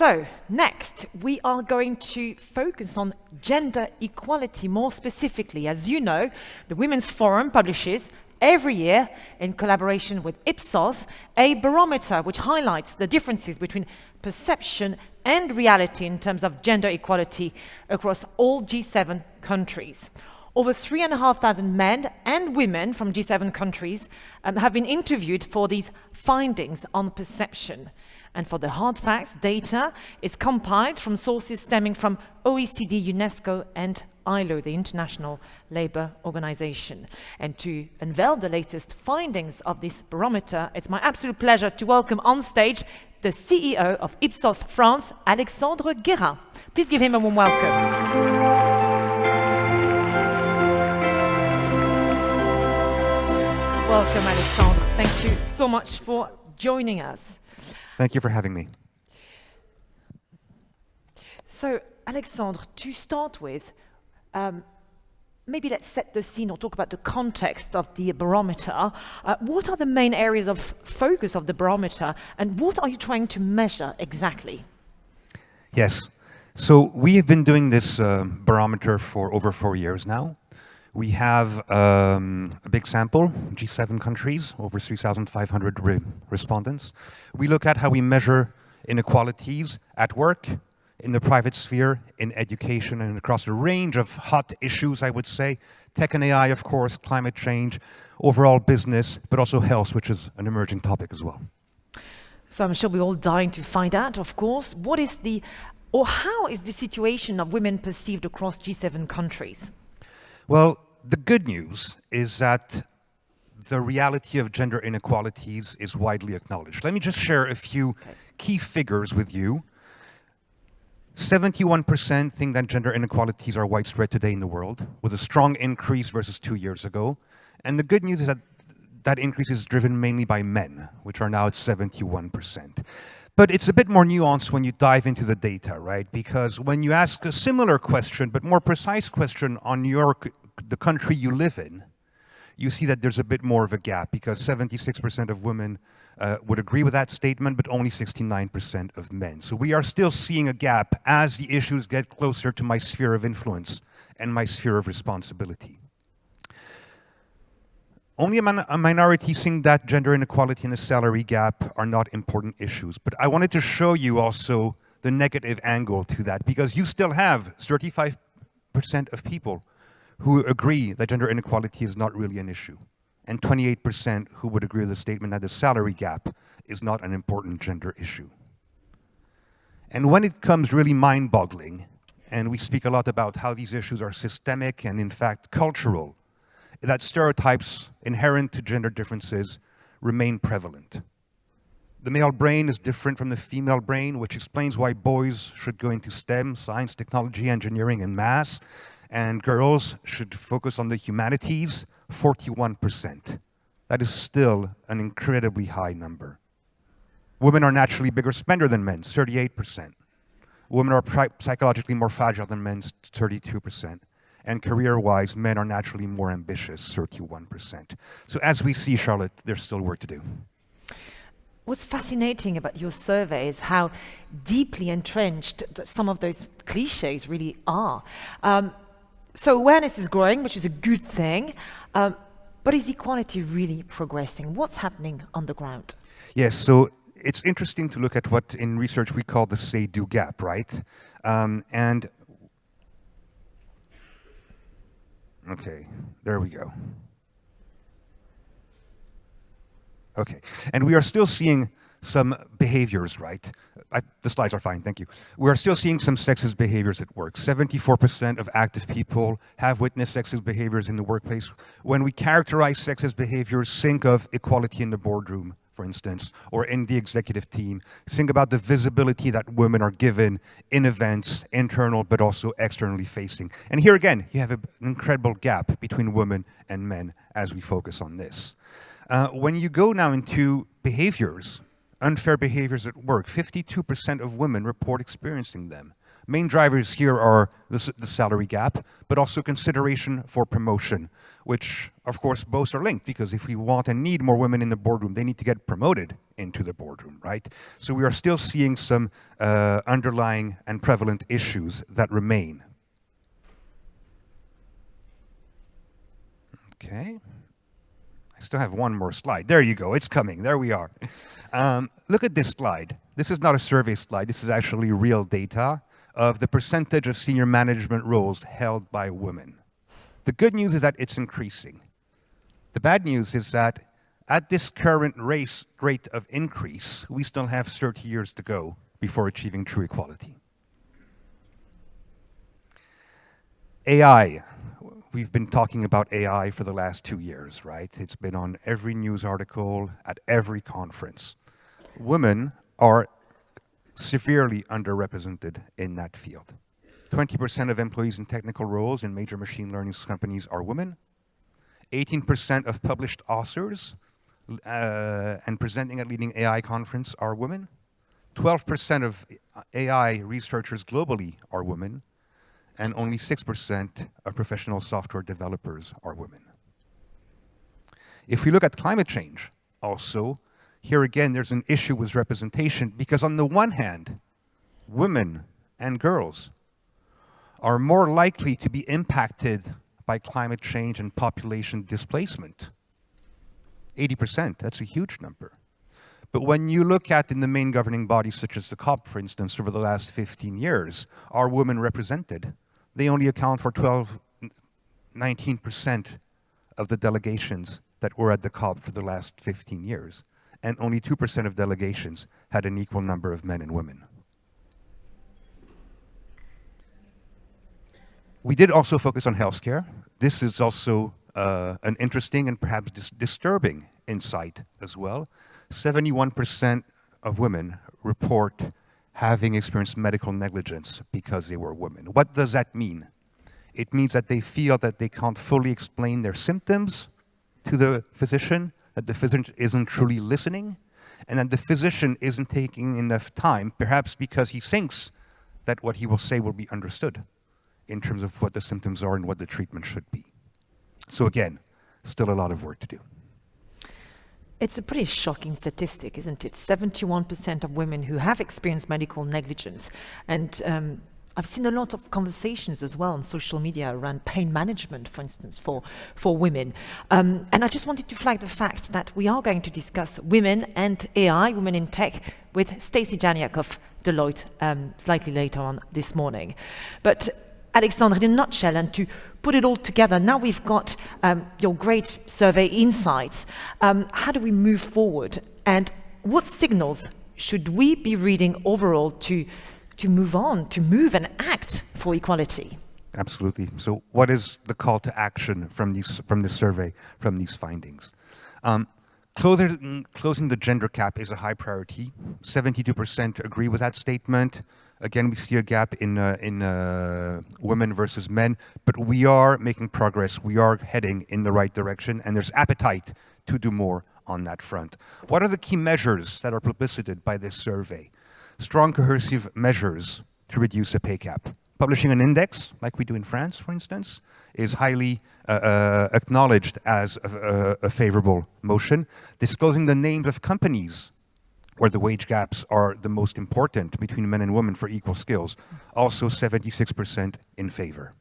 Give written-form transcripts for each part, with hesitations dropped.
So, next, we are going to focus on gender equality more specifically. As you know, the Women's Forum publishes every year, in collaboration with Ipsos, a barometer which highlights the differences between perception and reality in terms of gender equality across all G7 countries. Over 3,500 men and women from G7 countries have been interviewed for these findings on perception. And for the hard facts, data is compiled from sources stemming from OECD, UNESCO, and ILO, the International Labour Organization. And to unveil the latest findings of this barometer, it's my absolute pleasure to welcome on stage the CEO of Ipsos France, Alexandre Guerin. Please give him a warm welcome. Welcome, Alexandre. Thank you so much for joining us. Thank you for having me. So, Alexandre, to start with, maybe let's set the scene or talk about the context of the barometer. What are the main areas of focus of the barometer, and what are you trying to measure exactly? Yes. So we have been doing this barometer for over 4 years now. We have a big sample, G7 countries, over 3,500 respondents. We look at how we measure inequalities at work, in the private sphere, in education, and across a range of hot issues, I would say. Tech and AI, of course, climate change, overall business, but also health, which is an emerging topic as well. So I'm sure we're all dying to find out, of course, how is the situation of women perceived across G7 countries? Well, the good news is that the reality of gender inequalities is widely acknowledged. Let me just share a few key figures with you. 71% think that gender inequalities are widespread today in the world, with a strong increase versus 2 years ago. And the good news is that that increase is driven mainly by men, which are now at 71%. But it's a bit more nuanced when you dive into the data, right? Because when you ask a similar question, but more precise question on the country you live in, you see that there's a bit more of a gap, because 76% of women would agree with that statement, but only 69% of men. So we are still seeing a gap as the issues get closer to my sphere of influence and my sphere of responsibility. Only a minority think that gender inequality and the salary gap are not important issues. But I wanted to show you also the negative angle to that, because you still have 35% of people who agree that gender inequality is not really an issue, and 28% who would agree with the statement that the salary gap is not an important gender issue. And when it comes really mind-boggling, and we speak a lot about how these issues are systemic and in fact cultural, that stereotypes inherent to gender differences remain prevalent. The male brain is different from the female brain, which explains why boys should go into STEM, science, technology, engineering, and maths, and girls should focus on the humanities, 41%. That is still an incredibly high number. Women are naturally bigger spender than men, 38%. Women are psychologically more fragile than men, 32%. And career-wise, men are naturally more ambitious, 31%. So as we see, Charlotte, there's still work to do. What's fascinating about your survey is how deeply entrenched some of those cliches really are. So awareness is growing, which is a good thing, but is equality really progressing? What's happening on the ground? Yes, so it's interesting to look at what in research we call the say-do gap, right? Okay, there we go. Okay, and we are still seeing some behaviors, right? The slides are fine, thank you. We are still seeing some sexist behaviors at work. 74% of active people have witnessed sexist behaviors in the workplace. When we characterize sexist behaviors, think of equality in the boardroom, for instance, or in the executive team. Think about the visibility that women are given in events, internal but also externally facing. And here again, you have an incredible gap between women and men as we focus on this. When you go now into behaviors, unfair behaviors at work, 52% of women report experiencing them. Main drivers here are the salary gap, but also consideration for promotion, which of course both are linked, because if we want and need more women in the boardroom, they need to get promoted into the boardroom, right? So we are still seeing some underlying and prevalent issues that remain. Okay. I still have one more slide. There you go, it's coming, there we are. Look at this slide. This is not a survey slide, this is actually real data of the percentage of senior management roles held by women. The good news is that it's increasing. The bad news is that at this current rate of increase, we still have 30 years to go before achieving true equality. AI. We've been talking about AI for the last 2 years, right? It's been on every news article, at every conference. Women are severely underrepresented in that field. 20% of employees in technical roles in major machine learning companies are women. 18% of published authors and presenting at leading AI conference are women. 12% of AI researchers globally are women. And only 6% of professional software developers are women. If we look at climate change, also, here again, there's an issue with representation, because on the one hand, women and girls are more likely to be impacted by climate change and population displacement. 80%, that's a huge number. But when you look at in the main governing bodies, such as the COP, for instance, over the last 15 years, are women represented? They only account for 19% of the delegations that were at the COP for the last 15 years. And only 2% of delegations had an equal number of men and women. We did also focus on healthcare. This is also an interesting and perhaps disturbing insight as well. 71% of women report having experienced medical negligence because they were women. What does that mean? It means that they feel that they can't fully explain their symptoms to the physician, that the physician isn't truly listening, and that the physician isn't taking enough time, perhaps because he thinks that what he will say will be understood in terms of what the symptoms are and what the treatment should be. So again, still a lot of work to do. It's a pretty shocking statistic, isn't it? 71% of women who have experienced medical negligence. And I've seen a lot of conversations as well on social media around pain management, for instance, for women. And I just wanted to flag the fact that we are going to discuss women and AI, women in tech, with Stacey Janiak of Deloitte slightly later on this morning. But Alexandre, in a nutshell, and to put it all together, now we've got your great survey insights. How do we move forward? And what signals should we be reading overall to move on, to move and act for equality? Absolutely. So what is the call to action from this survey, from these findings? Closing the gender gap is a high priority. 72% agree with that statement. Again, we see a gap in women versus men, but we are making progress. We are heading in the right direction, and there's appetite to do more on that front. What are the key measures that are publicized by this survey? Strong coercive measures to reduce the pay gap. Publishing an index, like we do in France, for instance, is highly acknowledged as a favorable motion. Disclosing the names of companies where the wage gaps are the most important between men and women for equal skills, also 76% in favor.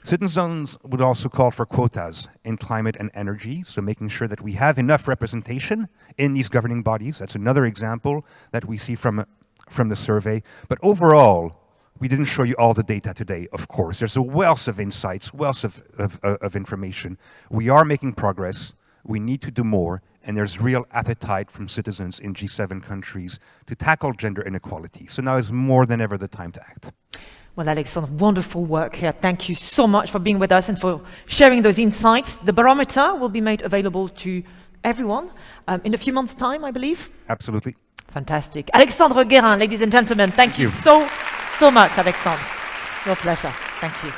Citizens would also call for quotas in climate and energy, so making sure that we have enough representation in these governing bodies. That's another example that we see from the survey. But overall, we didn't show you all the data today, of course. There's a wealth of insights, wealth of information. We are making progress. We need to do more, and there's real appetite from citizens in G7 countries to tackle gender inequality. So now is more than ever the time to act. Well, Alexandre, wonderful work here. Thank you so much for being with us and for sharing those insights. The Barometer will be made available to everyone in a few months' time, I believe. Absolutely. Fantastic. Alexandre Guerin, ladies and gentlemen, thank you so much, Alexandre. Your pleasure. Thank you.